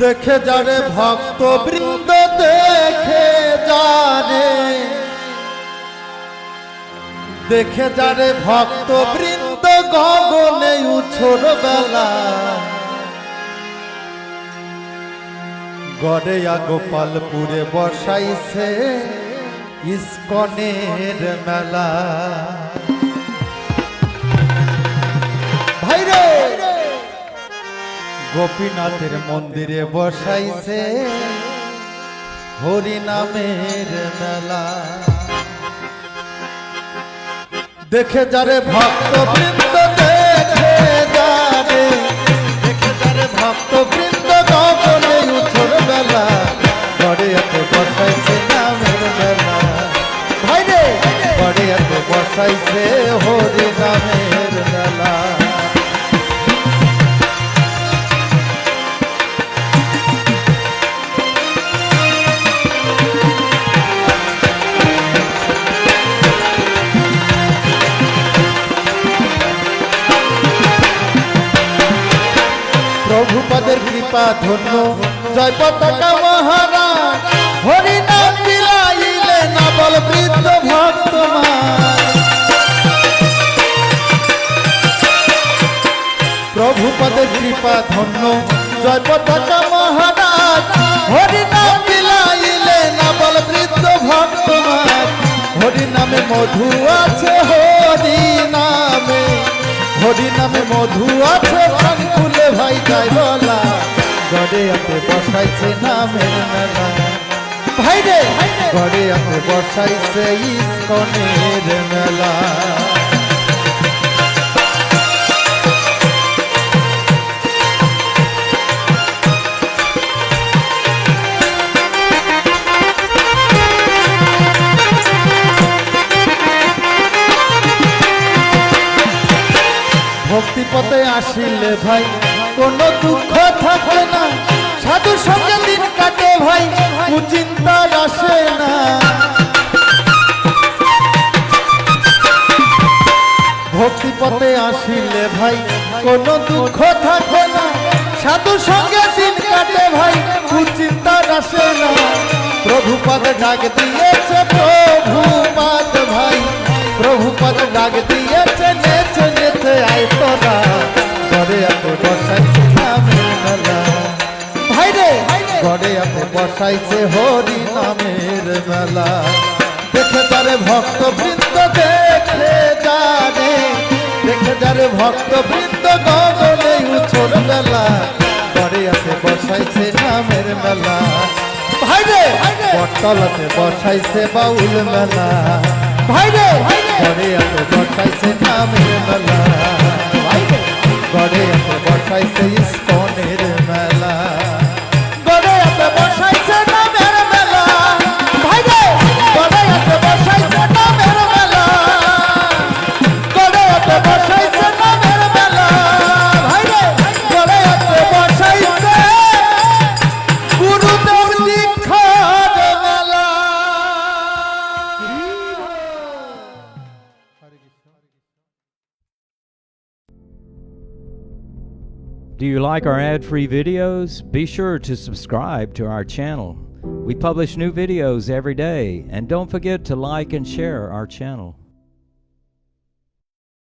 দেখে যারে ভক্ত বৃন্দ দেখে যারে, দেখে যারে ভক্ত বৃন্দ গগনে উছোর বেলা, গড়েয়া গোপালপুরে বসাইছে ইস্কনের মেলা। ভাইরে গোপীনাথের মন্দিরে বসাইছে হরি নামের মেলা। দেখে যারে ভক্ত বৃন্দ দেখে যারে, দেখে যারে ভক্ত বৃন্দ গগনে উছোর বেলা, গড়েয়াতে বসাইছে নামের মেলা। ভাইরে গড়েয়াতে বসাইছে হরি নামের মেলা। প্রভুপদের কৃপা ধন্য জয় পতাকা মহারাজ, হরি নাম বিলাইলে নবল বৃদ্ধ ভক্তমান। প্রভুপদের কৃপা ধন্য জয় পতাকা মহারাজ, হরি নাম বিলাইলে নবল বৃদ্ধ ভক্তমান। হরি নামে মধু আছে, হরি নামে, হরি নামে মধু আছে, প্রাণ খুলে ভাই যাই বলা, গড়েয়াতে বসাইছে নামের মেলা। ভাইরে গড়েয়াতে বসাইছে ইস্কনের মেলা। ভক্তি পথে আসিলে ভাই কোনো দুঃখ থাকে না, সাধু সঙ্গে দিন কাটে ভাই কুচিন্তা আসে না। ভক্তি পথে আসিলে ভাই কোনো দুঃখ থাকে না, সাধু সঙ্গে দিন কাটে ভাই কুচিন্তা আসে না। প্রভুপদ ডাক দিয়েছে, প্রভুপদ ভাই প্রভুপদ ডাক দিয়েছে, নেচে নেচে আয় তোরা, গড়েয়াতে বসাইছে নামের মেলা। ভাইরে গড়েয়াতে বসাইছে হরি নামের মেলা। দেখে যারে ভক্ত বৃন্দ দেখে যারে, দেখে যারে ভক্ত বৃন্দ গগনে উছোর বেলা, গড়েয়াতে বসাইছে নামের মেলা। ভাইরে বটতলাতে বসাইছে বাউল মেলা। ভাইরে গড়েয়াতে বসাইছে নামের মেলা। ভাইরে গড়েয়াতে বসাইছে ইস্কনের মেলা। গড়েয়াতে বসাইছে নামের মেলা। ভাইরে গড়েয়াতে বসাইছে নামের মেলা। গড়েয়াতে বসাইছে নামের মেলা। ভাইরে গড়েয়াতে বসাইছে গুরুদেব দীক্ষার মেলা। Do you like our ad-free videos? Be sure to subscribe to our channel. We publish new videos every day, and don't forget to like and share our channel.